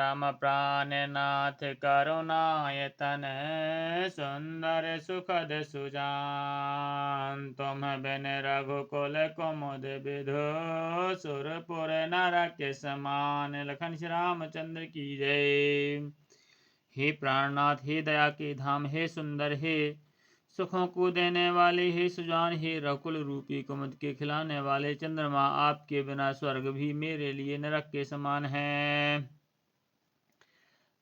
राम प्राणनाथ करुणायतन सुंदर सुखद सुजान तुम बिन रघुकुल कुमुद विधु सुरपुर नरक समान। लखन श्री रामचंद्र की जय। हे प्राणनाथ, हे दया के धाम, हे सुंदर, हे सुखों को देने वाले, हे सुजान, हे रकुल रूपी कुमुद के खिलाने वाले चंद्रमा, आपके बिना स्वर्ग भी मेरे लिए नरक के समान है।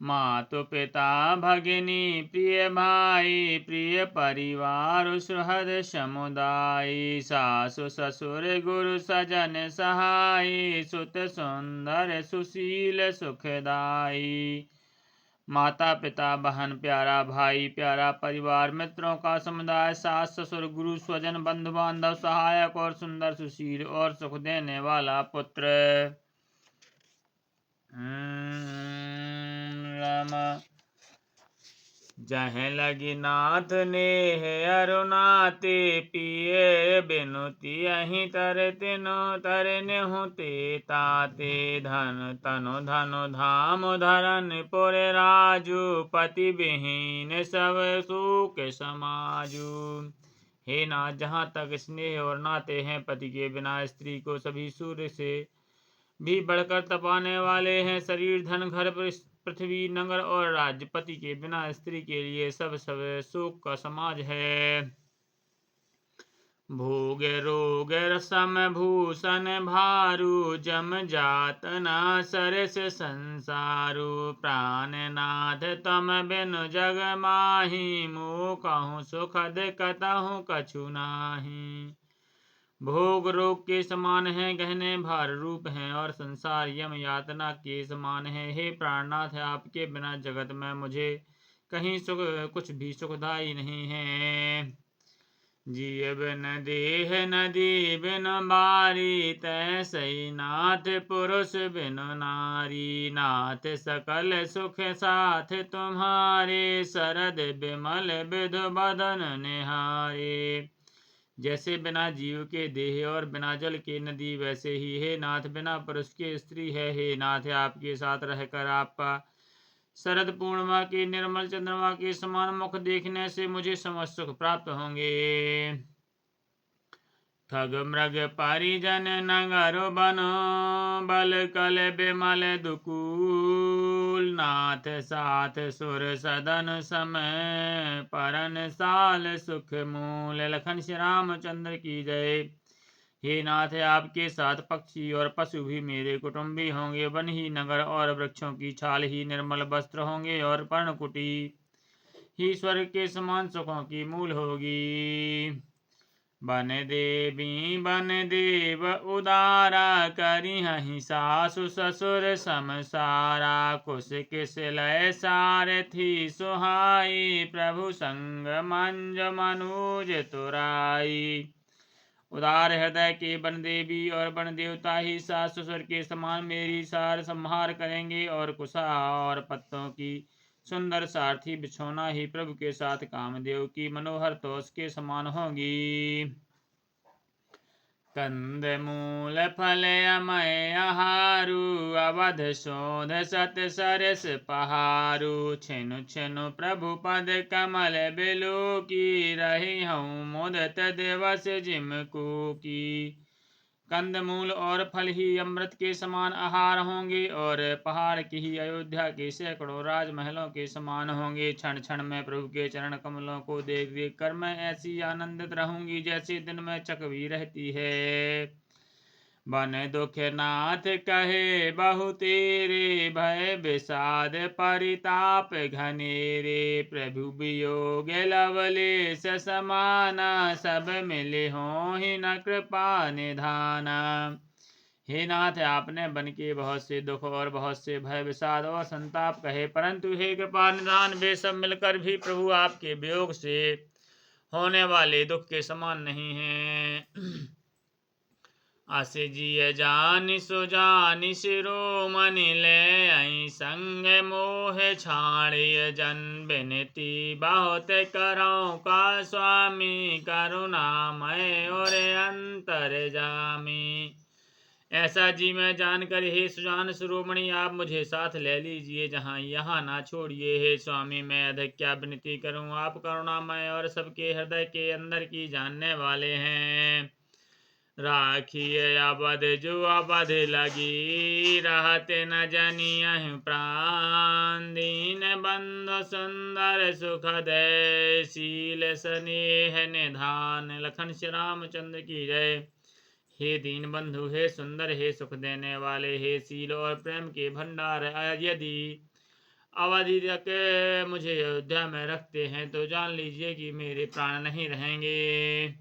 मातु पिता भगिनी प्रिय भाई प्रिय परिवार सुहृद समुदाय सासु ससुर गुरु सजन सहाय सुत सुंदर सुशील सुखदाई। माता पिता बहन प्यारा भाई प्यारा परिवार मित्रों का समुदाय सास ससुर गुरु स्वजन बंधु बांधव सहायक और सुंदर सुशील और सुख देने वाला पुत्र। राम जह लगी नाथ नेह अरुणाते पिए बिनुति अहि तर तिनु तर नेहुते ताते धन तनु धनु धाम धरन पुर राजू पति विहीन सब सुख समाजू। हे नाथ, जहाँ तक स्नेह और नाते हैं, पति के बिना स्त्री को सभी सूर्य से भी बढ़कर तपाने वाले हैं। शरीर धन घर पृथ्वी नगर और राज्य, पति के बिना स्त्री के लिए सब सुख का समाज है। भोग रोग रसम भूषण भारू जम जातना सरस संसारू प्राणनाथ तम बिनु जग माही मोह कहूँ सुखद कतहु कछु नाही। भोग रोग के समान है, गहने भार रूप हैं और संसार यम यातना के समान है। हे प्राणनाथ, आपके बिना जगत में मुझे कहीं सुख कुछ भी सुखदायी नहीं है। जिय बिन देह नदी बिन बारी तैसई नाथ पुरुष बिन नारी नाथ सकल सुख साथ तुम्हारे शरद बिमल विधु बदन निहारे। जैसे बिना जीव के देह और बिना जल के नदी, वैसे ही हे नाथ बिना पुरुष के स्त्री है। हे नाथ, आपके साथ रहकर आपका शरद पूर्णिमा के निर्मल चंद्रमा के समान मुख देखने से मुझे समस्त सुख प्राप्त होंगे। ठग मृग परिजन नगर बन बल कल बिमल दुकूल नाथ साथ सुर सदन समय परन साल सुख मूल। लखन श्री रामचंद्र की जय। हे नाथ, आपके साथ पक्षी और पशु भी मेरे कुटुंबी होंगे। वन ही नगर और वृक्षों की छाल ही निर्मल वस्त्र होंगे और पर्णकुटी ही स्वर्ग के समान सुखों की मूल होगी। बन देवी बन देव उदारा करी हहि सासु ससुर समसारा कुश किस लय सारथी सुहाई प्रभु संग मंज मनुज तुराई। उदार हृदय के बन देवी और बन देवता ही सास ससुर के समान मेरी सार संहार करेंगे और कुशा और पत्तों की सुंदर सारथी बिछोना ही प्रभु के साथ कामदेव की मनोहर तोष के समान होगी। कंद मूल फल अमय आहारू अवध शोध सत सरस पहारू छिनु छिनु प्रभु पद कमल बिलु की रही हूँ मुदत दिवस जिमकू की। कंद मूल और फल ही अमृत के समान आहार होंगे और पहाड़ की ही अयोध्या के सैकड़ों राजमहलों के समान होंगे। क्षण क्षण में प्रभु के चरण कमलों को देख देख कर मैं ऐसी आनंदित रहूंगी जैसे दिन में चकवी रहती है। बन दुख नाथ कहे बहु तेरे भय विषाद परिताप घनेरे प्रभु वियोग लवलेश समाना सब मिले हों ही न कृपा निधाना। हे नाथ, आपने बन के बहुत से दुख और बहुत से भय विषाद और संताप कहे, परंतु हे कृपा निधान वे सब मिलकर भी प्रभु आपके वियोग से होने वाले दुख के समान नहीं हैं। अस जिय जानि सुजानि शिरोमणि ले आई संग मोह छाड़िय जन बिनती बहुत करौ का स्वामी करुणामय और अंतर जामी। ऐसा जी मैं जानकर हे सुजान शिरोमणि आप मुझे साथ ले लीजिए, जहाँ यहाँ ना छोड़िए। हे स्वामी मैं अधिक क्या विनती करूँ, आप करुणामय और सबके हृदय के अंदर की जानने वाले हैं। राखिए अवध जो अवध लगी, रहते न जनियहि प्राण। दीन बंधु सुंदर सुखद, शील स्नेह निधान। लखन श्री रामचंद्र की जय। हे दीन बंधु, हे सुंदर, हे सुख देने वाले, हे शील और प्रेम के भंडार, यदि अवधि तक मुझे अयोध्या में रखते हैं तो जान लीजिए कि मेरे प्राण नहीं रहेंगे।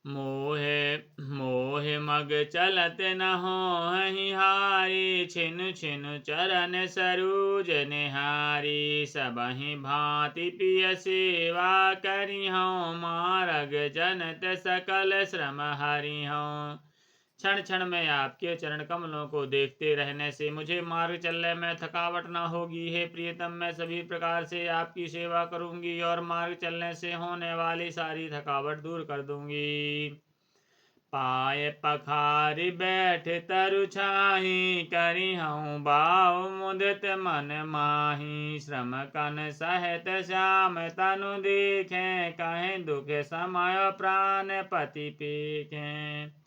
मोहे मोहे मग चलत न होहि हारी, छिनु छिनु चरण सरोज निहारी। सबहि भांति पिय सेवा करिहउँ, मारग जनत सकल श्रम हरिहउँ। क्षण क्षण में आपके चरण कमलों को देखते रहने से मुझे मार्ग चलने में थकावट न होगी। हे प्रियतम, मैं सभी प्रकार से आपकी सेवा करूंगी और मार्ग चलने से होने वाली सारी थकावट दूर कर दूंगी। पाए पखारी बैठ तरु छाही, करिहउँ भाव मुदित मन माही। श्रम कन सहित श्याम तनु देखें, कहें दुख समय प्राण पति पेखें।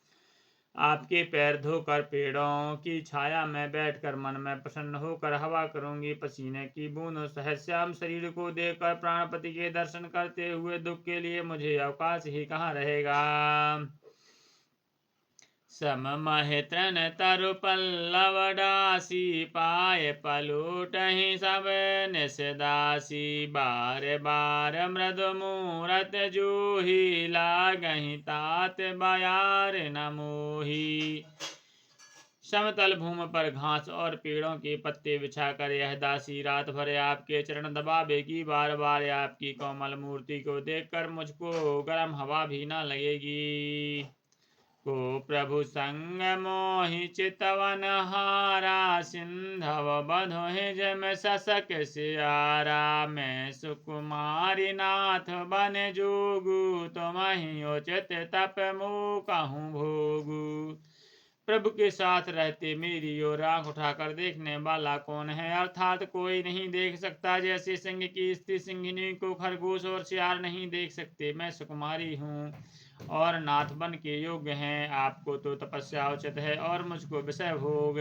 आपके पैर धोकर पेड़ों की छाया में बैठकर मन में प्रसन्न होकर हवा करूंगी। पसीने की बूंदों सहित श्याम शरीर को देखकर प्राणपति के दर्शन करते हुए दुख के लिए मुझे अवकाश ही कहाँ रहेगा। सम मह तृण तरु पल्लव डासी, पाए पलूटहि सब निसदासी। बार बार मृदु मूरत जूही, लागहि तात बयार न मोही। समतल भूमि पर घास और पेड़ों के पत्ते बिछाकर यह दासी रात भर आपके चरण दबावेगी। बार बार आपकी कोमल मूर्ति को देखकर मुझको गर्म हवा भी न लगेगी। को प्रभु संग मोहि चितवन हारा, सिंधव बधोहि जम ससक सियारा। मैं सुकुमारी नाथ बन जोगु, तुमहि उचित तप कहूँ भोगु। प्रभु के साथ रहते मेरी ओर आंख उठाकर देखने वाला कौन है, अर्थात कोई नहीं देख सकता। जैसे सिंह की स्त्री सिंहिनी को खरगोश और सियार नहीं देख सकते, मैं सुकुमारी हूँ और नाथ बन के योग्य हैं। आपको तो तपस्या उचित है और मुझको विषय भोग।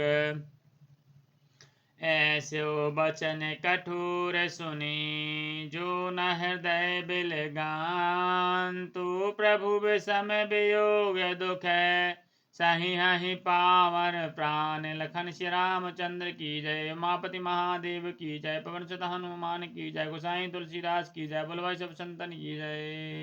ऐसे बचन कठोर सुनी, जो न हृदय बिलगान। तो प्रभु विषम वियोग दुख है, सही हहि पावन प्राण। लखन श्री रामचंद्र की जय। उमापति महादेव की जय। पवन सुत हनुमान की जय। गोसाई तुलसीदास की जय। बोलो भाई सब संतन की जय।